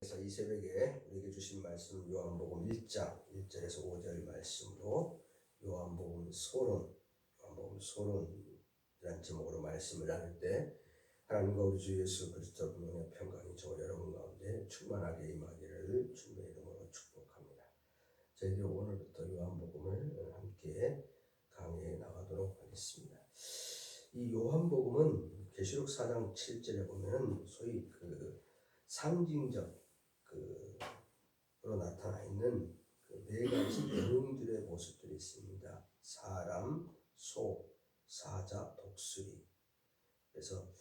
그래서 이 새벽에 우리에게 주신 말씀 요한복음 1장 1절에서 5절 말씀으로 요한복음 소론이라는 제목으로 말씀을 나눌 때 하나님과 우리 주 예수 그리스도 분의 평강이 저와 여러분 가운데 충만하게 임하기를 주님의 이름으로 축복합니다. 저희들 오늘부터 요한복음을 함께 강의해 나가도록 하겠습니다. 이 요한복음은 계시록 4장 7절에 보면 소위 상징적 로 나타나 있는 네 가지 내용들의 모습들이 있습니다. 사람, 소, 사자, 독수리. 그래서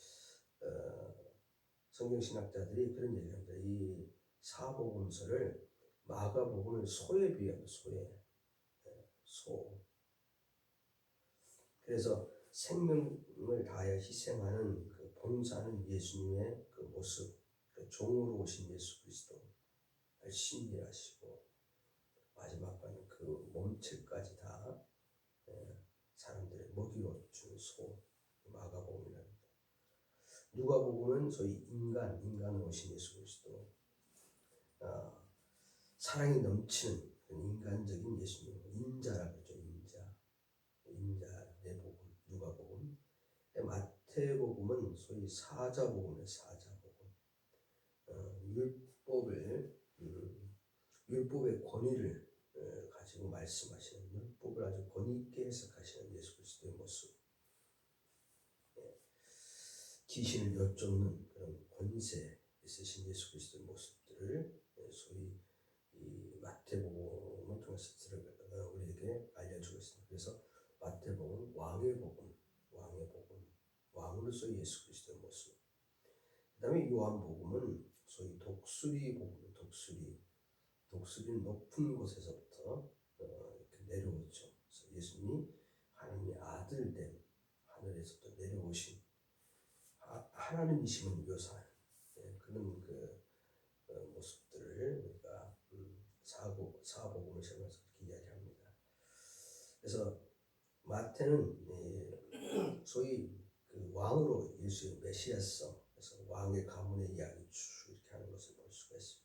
성경신학자들이 그런 얘기를 합니다. 이 사복음서를 마가복음을 소에 비하면 소. 그래서 생명을 다하여 희생하는 봉사하는 예수님의 모습, 종으로 오신 예수 그리스도. 신비하시고 마지막까지 몸체까지 다 사람들의 먹이로 준 소, 마가복음이랍니다. 누가복음은 소위 인간으로 오신 예수 그리스도, 사랑이 넘치는 인간적인 예수님, 인자라 그러죠. 인자 내복음, 누가복음. 마태복음은 소위 사자복음이에요. 사자복음. 율법의 권위를 가지고 말씀하시는, 율법을 아주 권위 있게 해석하시는 예수 그리스도의 모습, 귀신을 여쫓는 그런 권세 있으신 예수 그리스도의 모습들을 소위 이 마태복음을 통해서 우리에게 알려주고 있습니다. 그래서 마태복음 왕으로서 예수 그리스도의 모습. 그 다음에 요한복음은 소위 독수리 복음, 독수리는 높은 곳에서부터 이렇게 내려오죠. 그래서 예수님이 하나님의 아들된 하늘에서부터 내려오신 하나님이심을 묘사하는 그런 모습들을 우리가 사복음을 통해서 그렇게 이야기합니다. 그래서 마태는 소위 왕으로 예수의 메시아성, 그래서 왕의 가문의 이야기 쭉 이렇게 하는 것을 볼 수가 있습니다.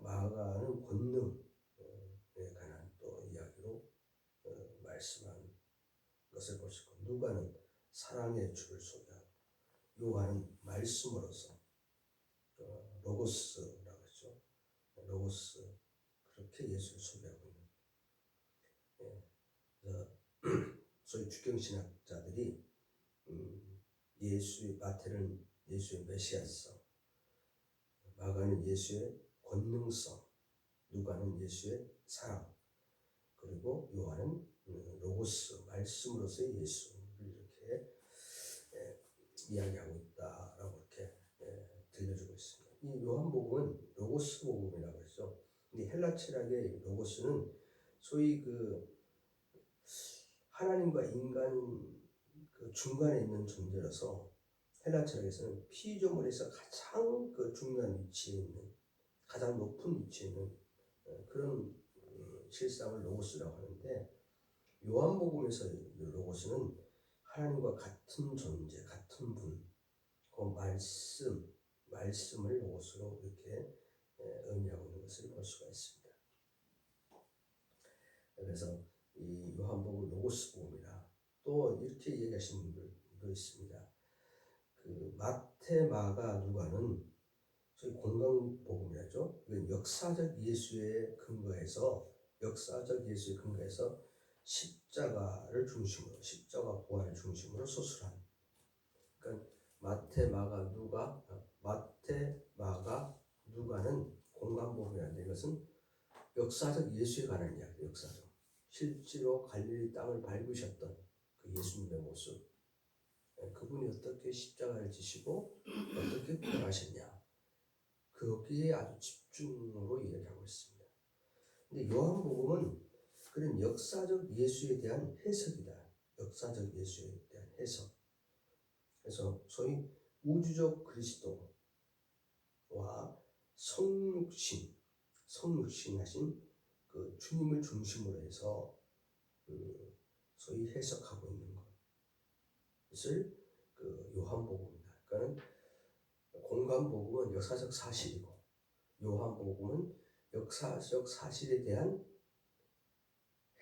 마가는 권능에 관한 또 이야기로 말씀한 것을 볼 수 있고, 누가는 사랑의 주를 소개하고, 요한은 말씀으로서 로고스라고 하죠. 로고스, 그렇게 예수를 소개하고 있는. 그래서 소위 주경신학자들이 마태는 예수의 메시아성, 마가는 예수의 권능성, 누가는 예수의 사랑, 그리고 요한은 로고스, 말씀으로서의 예수를 이렇게 이야기하고 있다라고 이렇게 들려주고 있습니다. 이 요한복음은 로고스 복음이라고 하죠. 근데 헬라 철학의 로고스는 소위 하나님과 인간 중간에 있는 존재라서 헬라 철학에서는 피조물에서 가장 중요한 위치에 있는, 가장 높은 위치에 있는 그런 실상을 로고스라고 하는데, 요한복음에서 로고스는 하나님과 같은 존재, 같은 분, 말씀을 로고스로 이렇게 의미하고 있는 것을 볼 수가 있습니다. 그래서 이 요한복음 로고스 복음이라 또 이렇게 얘기하시는 분들도 있습니다. 마태, 마가, 누가는 소위 공강복음이라죠. 역사적 예수의 근거에서 십자가를 중심으로, 십자가 부활을 중심으로 소술한. 그러니까 마태, 마가, 누가는 공강복음이라는데, 이것은 역사적 예수에 관한 이야기, 역사적. 실제로 갈릴리 땅을 밟으셨던 그 예수님의 모습, 그분이 어떻게 십자가를 지시고 어떻게 부활하셨냐, 거기에 아주 집중으로 이야기하고 있습니다. 근데 요한복음은 그런 역사적 예수에 대한 해석이다. 역사적 예수에 대한 해석. 그래서 소위 우주적 그리스도와 성육신 하신 주님을 중심으로 해서 소위 해석하고 있는 것을 요한복음입니다. 그러니까 공간복음은 역사적 사실이고, 요한복음은 역사적 사실에 대한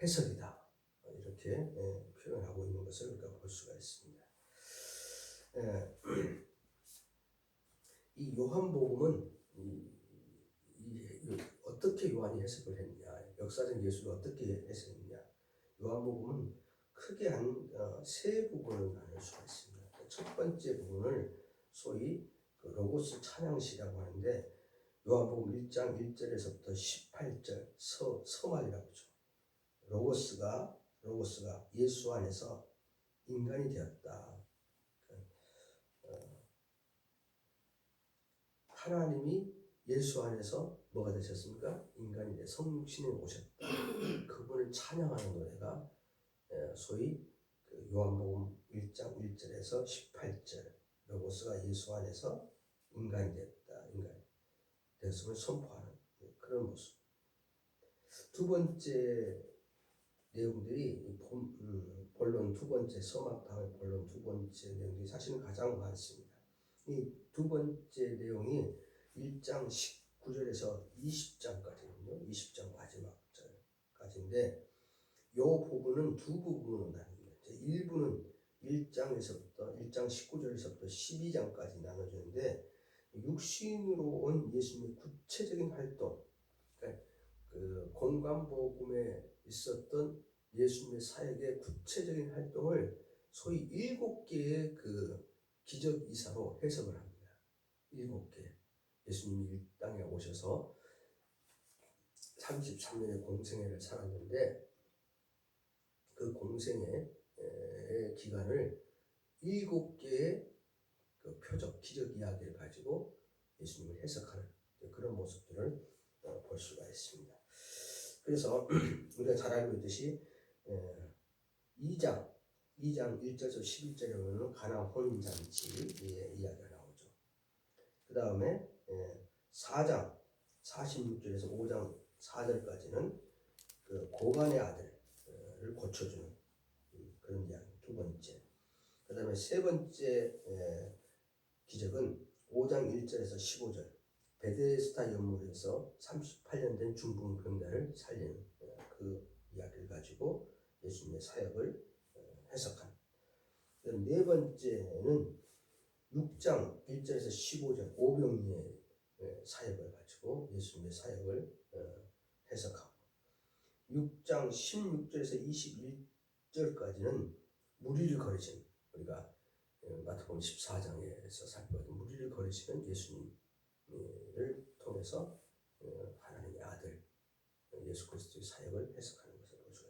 해석이다. 이렇게 표현하고 있는 것을 우리가 볼 수가 있습니다. 이 요한복음은 어떻게 요한이 해석을 했냐, 역사적 예수를 어떻게 해석했냐. 요한복음은 크게 한 세 부분을 나눌 수가 있습니다. 첫 번째 부분을 소위 로고스 찬양시라고 하는데, 요한복음 1장 1절에서부터 18절 서말이라고 하죠. 로고스가 예수 안에서 인간이 되었다. 하나님이 예수 안에서 뭐가 되셨습니까? 인간이 돼 성육신에 오셨다. 그분을 찬양하는 노래가 소위 요한복음 1장 1절에서 18절, 로고스가 예수 안에서 인간이 됐다. 인간이 되었음을 선포하는 그런 모습. 두 번째 내용들이 본론 두 번째 서막 다음에 본론 두 번째 내용들이 사실은 가장 많습니다. 이 두 번째 내용이 1장 19절에서 20장까지거든요. 20장 마지막 절까지인데, 이 부분은 두 부분으로 나눕니다. 1부는 1장 19절에서부터 12장까지 나눠지는데, 육신으로 온 예수님의 구체적인 활동, 그러니까 그 공관복음에 있었던 예수님의 사역의 구체적인 활동을 소위 7개의 그 기적 이사로 해석을 합니다. 7개. 예수님이 이 땅에 오셔서 33년의 공생애를 살았는데, 그 공생의 기간을 7개의 그 표적 기적 이야기를 가지고 예수님을 해석하는 그런 모습들을 볼 수가 있습니다. 그래서 우리가 잘 알고 있듯이 2장 1절에서 11절에 보면 가나 혼인잔치의 이야기가 나오죠. 그 다음에 4장 46절에서 5장 4절까지는 그 고관의 아들을 고쳐주는 그런 이야기. 두 번째. 그 다음에 세 번째 기적은 5장 1절에서 15절. 베데스다 연못에서 38년 된 중풍병자를 살리는 그 이야기를 가지고 예수님의 사역을 해석한. 네 번째는 6장 1절에서 15절 오병이의 사역을 가지고 예수님의 사역을 해석하고, 6장 16절에서 21절까지는 무리를 거르신, 우리가 마태복음 14장에서 살펴본 무리를 거르시는 예수님을 통해서 하나님의 아들 예수 그리스도의 사역을 해석하는 것을 보죠.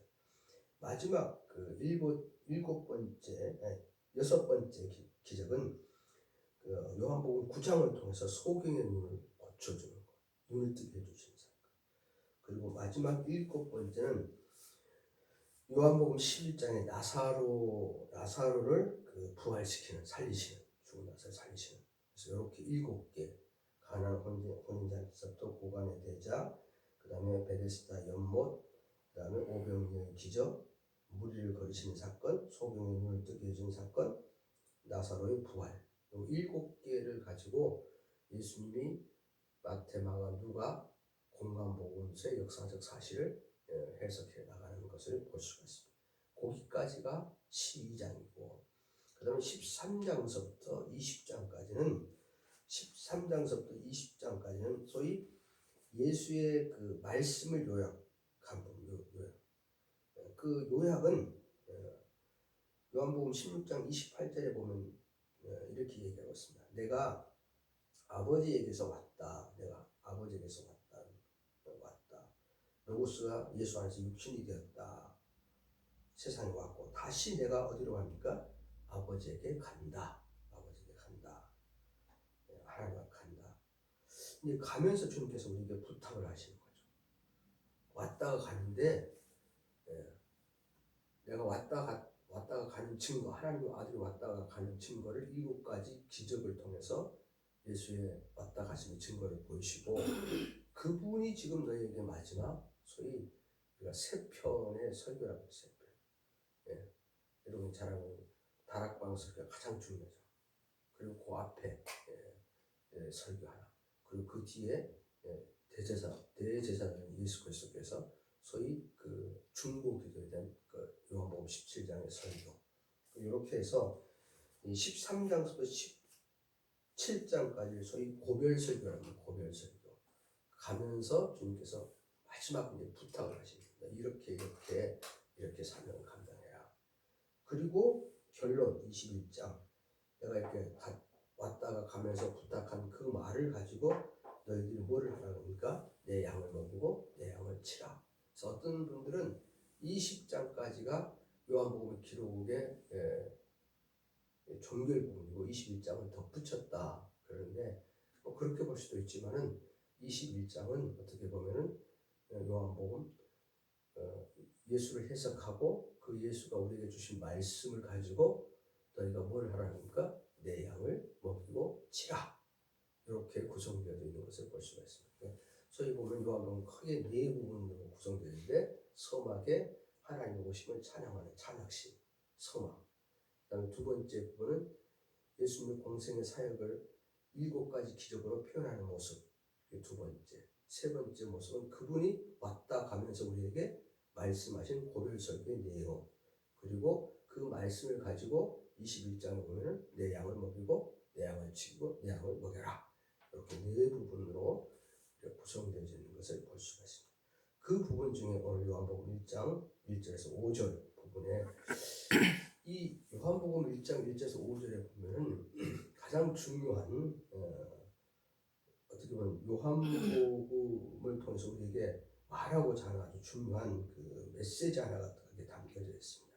마지막 그 여섯 번째 기적은 그 요한복음 9장을 통해서 소경의 눈을 고쳐주는 것, 눈을 뜨게 해주시는 사건. 그리고 마지막 7번째는 요한복음 11장에 나사로를 그 부활시키는, 살리시는, 죽은 나사를 살리시는. 그래서 이렇게 7개, 가나 혼인잔치부터 고관의 대자, 그 다음에 베데스다 연못, 그 다음에 오병이어의 기적, 무리를 거르시는 사건, 소경의 눈을 뜨게 해주는 사건, 나사로의 부활, 이 7개를 가지고 예수님이 마태, 마가, 누가 공관복음서의 역사적 사실을 해석해 나가는 것을 볼 수가 있습니다. 거기까지가 12장이고, 그 다음에 13장서부터 20장까지는 소위 예수의 그 말씀을 요약한 부분, 그 요약은 요한복음 16장 28절에 보면 이렇게 얘기하고 있습니다. 내가 아버지에게서 왔다. 로고스가 예수 안에서 육신이 되었다. 세상에 왔고, 다시 내가 어디로 갑니까? 아버지에게 간다. 하나님 간다. 근데 가면서 주님께서 우리에게 부탁을 하시는 거죠. 왔다가 가는데, 내가 왔다가 가는 증거, 하나님의 아들이 왔다가 가는 증거를 7가지 기적을 통해서 예수의 왔다 가시는 증거를 보이시고, 그분이 지금 너희에게 마지막 소위 우리가 세 편의 설교라고 세 편. 여러분 잘 알고 다락방 설교가 가장 중요하죠. 그리고 그 앞에 설교 하나, 그리고 그 뒤에 대제사장 예수 그리스도께서 소위 그 중보 기도에 대한 그 요한복음 17장의 설교 이렇게 해서 이 13장부터 17장까지 소위 고별설교랍니다. 고별설교 가면서 주님께서 마지막 이제 부탁을 하십니다. 이렇게 사명을 감당해라. 그리고 결론 21장 내가 이렇게 왔다가 가면서 부탁한 그 말을 가지고 너희들이 뭐를 하라고 합니까? 내 양을 먹이고 내 양을 치라. 그래서 어떤 분들은 20장까지가 요한복음 기록의 종결 부분이고 21장은 덧붙였다. 그런데 뭐 그렇게 볼 수도 있지만은 21장은 어떻게 보면은 요한복음 예수를 해석하고 그 예수가 우리에게 주신 말씀을 가지고 너희가 뭘 하라 합니까? 내 양을 먹이고 치라. 이렇게 구성되어 있는 것을 볼 수가 있습니다. 소위 보면 요한복음은 크게 네 부분으로 구성되어 있는데 서막에 하나님의 오심을 찬양하는 찬양시 서막. 그다음에 두 번째 부분은 예수님의 공생의 사역을 7가지 기적으로 표현하는 모습. 두 번째. 세 번째 모습은 그분이 왔다 가면서 우리에게 말씀하신 고별설교의 내용. 그리고 그 말씀을 가지고 21장에 보면은 내 양을 먹이고 내 양을 치고 내 양을 먹여라. 이렇게 네 부분으로 구성되어 있는 것을 볼 수가 있습니다. 그 부분 중에 오늘 요한복음 1장 1절에서 5절 부분에 이 요한복음 1장 1절에서 5절에 보면은 가장 중요한 어떻게 보면 요한복음을 통해서 우리에게 말하고자 하는 아주 중요한 그 메시지 하나가 담겨져 있습니다.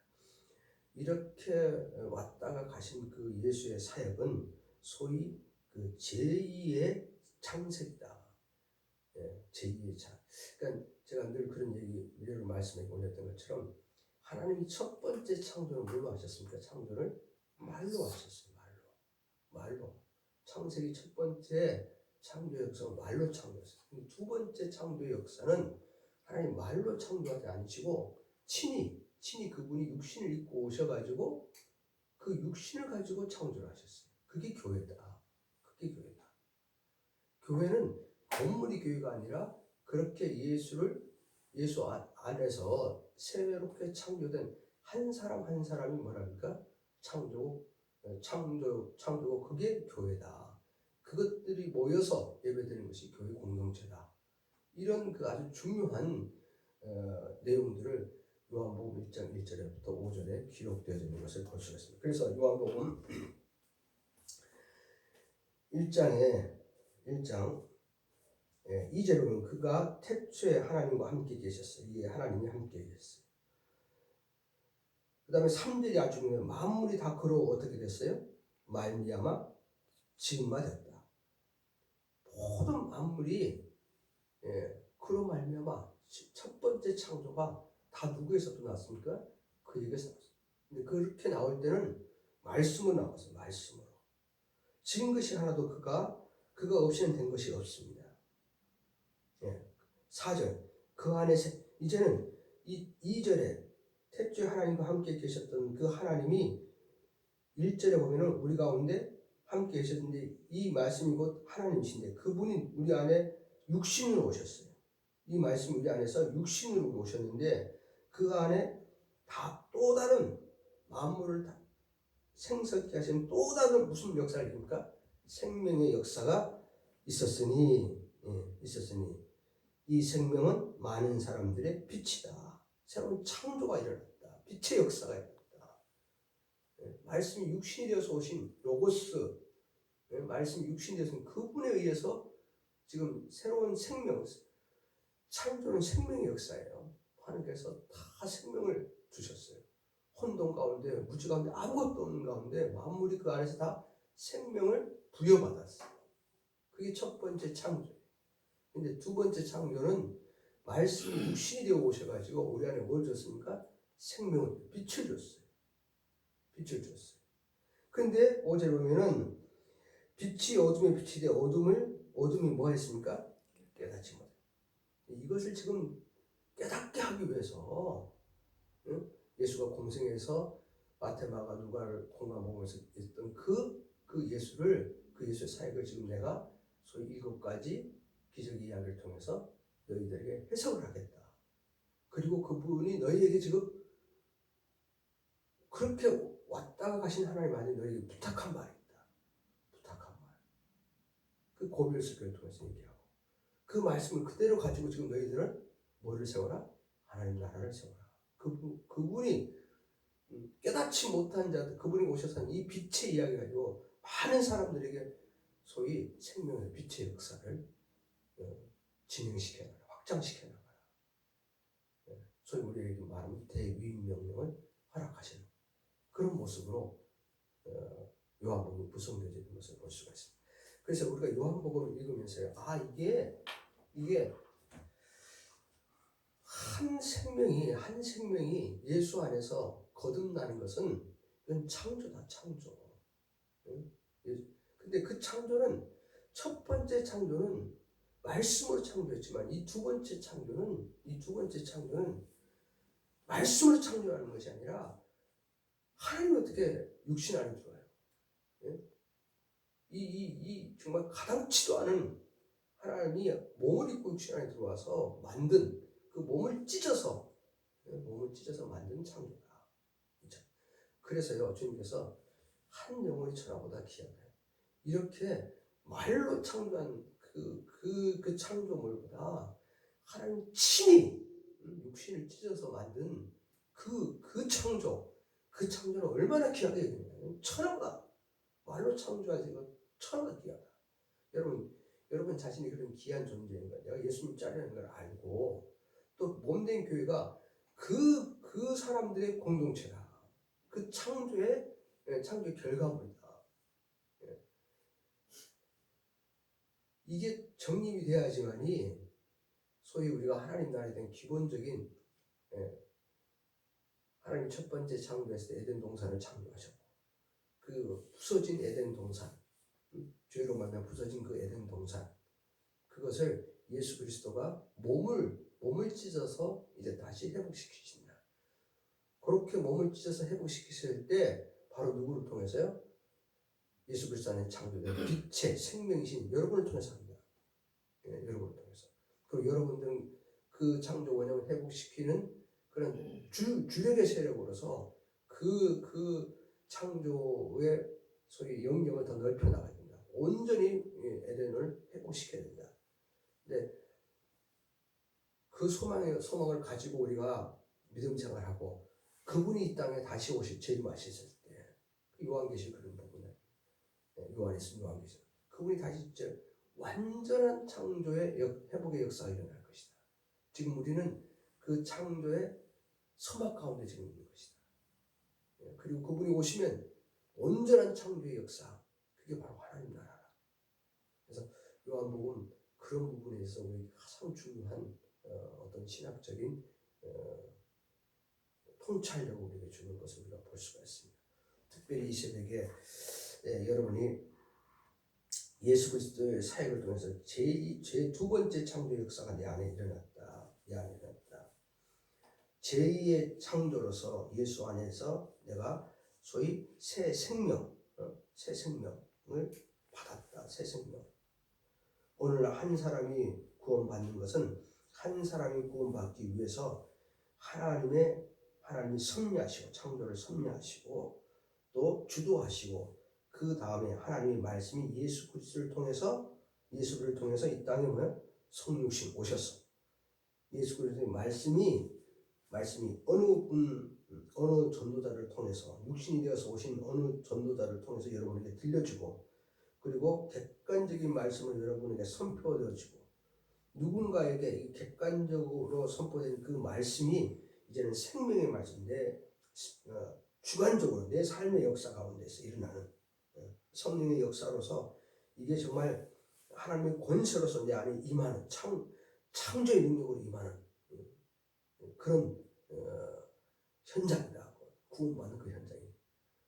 이렇게 왔다가 가신 그 예수의 사역은 소위 그 제2의 창세기다. 제2의 창. 그러니까 제가 늘 그런 예를 말씀해 보냈던 것처럼 하나님이 첫 번째 창조를 뭘로 하셨습니까? 창조를 말로 하셨어요. 말로. 창세기 첫 번째 창조 역사는 말로 창조했어요. 두 번째 창조 역사는 하나님 말로 창조하지 않으시고 친히 그분이 육신을 입고 오셔가지고 그 육신을 가지고 창조를 하셨어요. 그게 교회다. 교회는 건물이 교회가 아니라 그렇게 예수 안에서 새롭게 창조된 한 사람 한 사람이 뭐랍니까? 창조고 그게 교회다. 그것들이 모여서 예배드리는 것이 교회 공동체다. 이런 그 아주 중요한 내용들을 요한복음 1장 1절부터 5절에 기록되어 있는 것을 볼 수가 있습니다. 그래서 요한복음 1장 2절에 보면 그가 태초에 하나님과 함께 계셨어요. 이 하나님이 함께 계셨어요. 그 다음에 3절이 아주 중요해요. 만물이 다 그로 어떻게 됐어요? 말미암아 지음마 됐다. 모든 만물이 그로 말미암아 첫 번째 창조가 다 누구에서부터 나왔습니까? 그에게서 나왔어요. 근데 그렇게 나올 때는 말씀으로 나왔어요. 말씀으로. 지은 것이 하나도 그가 없이는 된 것이 없습니다. 4절 그 안에 이제는 2절에 태초에 하나님과 함께 계셨던 그 하나님이 1절에 보면은 우리 가운데 함께 계셨는데 이 말씀이 곧 하나님이신데 그분이 우리 안에 육신으로 오셨어요. 이 말씀이 우리 안에서 육신으로 오셨는데 그 안에 다 또 다른 만물을 다 생석케 하신 또 다른 무슨 역사를 입니까? 생명의 역사가 있었으니 이 생명은 많은 사람들의 빛이다. 새로운 창조가 일어났다. 빛의 역사가 일어났다. 말씀이 육신이 되어서 오신 로고스, 말씀이 육신이 되어서 그분에 의해서 지금 새로운 생명, 창조는 생명의 역사예요. 하나님께서 다 생명을 주셨어요. 혼돈 가운데, 무지 가운데 아무것도 없는 가운데 만물이 그 안에서 다 생명을 부여받았어요. 그게 첫 번째 창조예요. 근데 두 번째 창조는 말씀이 육신이 되어 오셔가지고 우리 안에 뭘 줬습니까? 생명을, 빛을 줬어요. 근데 5절에 보면은 빛이 어둠에 빛이 되어 어둠이 뭐 했습니까? 깨닫지 못해요. 이것을 지금 깨닫게 하기 위해서 예수가 공생에서 마테마가 누가를 콩과 먹으면서 했던 그 예수의 사역을 지금 내가 소위 7가지 기적 이야기를 통해서 너희들에게 해석을 하겠다. 그리고 그분이 너희에게 지금 그렇게 왔다가 가신 하나님 아닌 너희에게 부탁한 말이 있다. 부탁한 말. 그 고별설교를 통해서 얘기하고 그 말씀을 그대로 가지고 지금 너희들은 뭐를 세워라? 하나님 나라를 세워라. 그분이 깨닫지 못한 자들, 그분이 오셔서 이 빛의 이야기 가지고 많은 사람들에게 소위 생명의 빛의 역사를 진행시켜 나가라, 확장시켜 나가라. 소위 우리에게 말하면 대위임 명령을 허락하시는 그런 모습으로 요한복음이 구성되어 있는 것을 볼 수가 있습니다. 그래서 우리가 요한복음을 읽으면서요, 이게 한 생명이 예수 안에서 거듭나는 것은 이건 창조다, 창조. 근데 그 창조는 첫 번째 창조는 말씀으로 창조했지만 이 두 번째 창조는 말씀으로 창조하는 것이 아니라 하나님이 어떻게 육신 안에 들어와요? 이 정말 가당치도 않은 하나님이 몸을 입고 육신 안에 들어와서 만든 그 몸을 찢어서 만든 창조다. 그래서요, 주님께서 한 영혼이 천하보다 귀하다. 이렇게 말로 창조한 그 창조물보다 하나님 친히 육신을 찢어서 만든 그 창조는 얼마나 귀하게 여기냐면 천하보다 말로 창조하지 천하보다 귀하다. 여러분 자신이 그런 귀한 존재인 거, 내가 예수님 짜리라는 걸 알고 또 몸된 교회가 그 사람들의 공동체다. 그 창조의 결과물이다. 이게 정립이 돼야지만이 소위 우리가 하나님 나라에 대한 기본적인 하나님 첫 번째 창조했을 때 에덴 동산을 창조하셨고 그 부서진 에덴 동산, 죄로 말미암아 부서진 그 에덴 동산, 그것을 예수 그리스도가 몸을 찢어서 이제 다시 회복시키신다. 그렇게 몸을 찢어서 회복시키실 때 바로 누구를 통해서요? 예수 그리스도 안에 창조된 빛의 생명이신 여러분을 통해서 합니다. 여러분을 통해서. 그리고 여러분들은 그 창조 원형을 회복시키는 그런 주력의 세력으로서 그 창조의 소위 영역을 더 넓혀 나가야 된다. 온전히 에덴을 회복시켜야 된다. 근데 그 소망을 가지고 우리가 믿음 생활하고 그분이 이 땅에 다시 재림하셨을 때 요한계시 그런 부분에 요한계시 그분이 다시 완전한 창조의 회복의 역사가 일어날 것이다. 지금 우리는 그 창조의 서막 가운데 지금 있는 것이다. 그리고 그분이 오시면 온전한 창조의 역사, 그게 바로 하나님 나라라. 그래서 요한복음 그런 부분에 있어서 우리 가장 중요한 어떤 신학적인 통찰력을 우리에게 주는 것을 우리가 볼 수가 있습니다. 특별히 이 새벽에 여러분이 예수 그리스도의 사역을 통해서 제 두 번째 창조 역사가 내 안에 일어났다. 제2의 창조로서 예수 안에서 내가 소위 새 생명을 받았다. 새 생명. 오늘 한 사람이 구원받는 것은 한 사람이 구원받기 위해서 하나님이 섭리하시고 창조를 섭리하시고 또 주도하시고 그 다음에 하나님의 말씀이 예수 그리스도를 통해서 이 땅에 성육신 오셨어. 예수 그리스도의 말씀이 어느 전도자를 통해서 육신이 되어서 오신 어느 전도자를 통해서 여러분에게 들려주고 그리고 객관적인 말씀을 여러분에게 선포되어지고 누군가에게 객관적으로 선포된 그 말씀이 이제는 생명의 말씀인데 주관적으로 내 삶의 역사 가운데서 일어나는 성령의 역사로서 이게 정말 하나님의 권세로서 내 안에 임하는 창조의 능력으로 임하는 그런 현장이다. 구원받는 그 현장이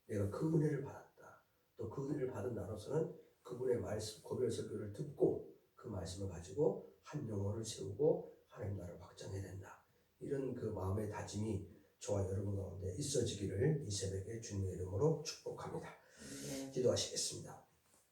내가 그 은혜를 받았다. 또 그 은혜를 받은 나로서는 그분의 말씀 고별설교를 듣고 그 말씀을 가지고 한 영혼을 세우고 하나님 나라를 확장해야 된다. 이런 그 마음의 다짐이 저와 여러분 가운데 있어지기를 이 새벽에 주님의 이름으로 축복합니다. 기도하시겠습니다.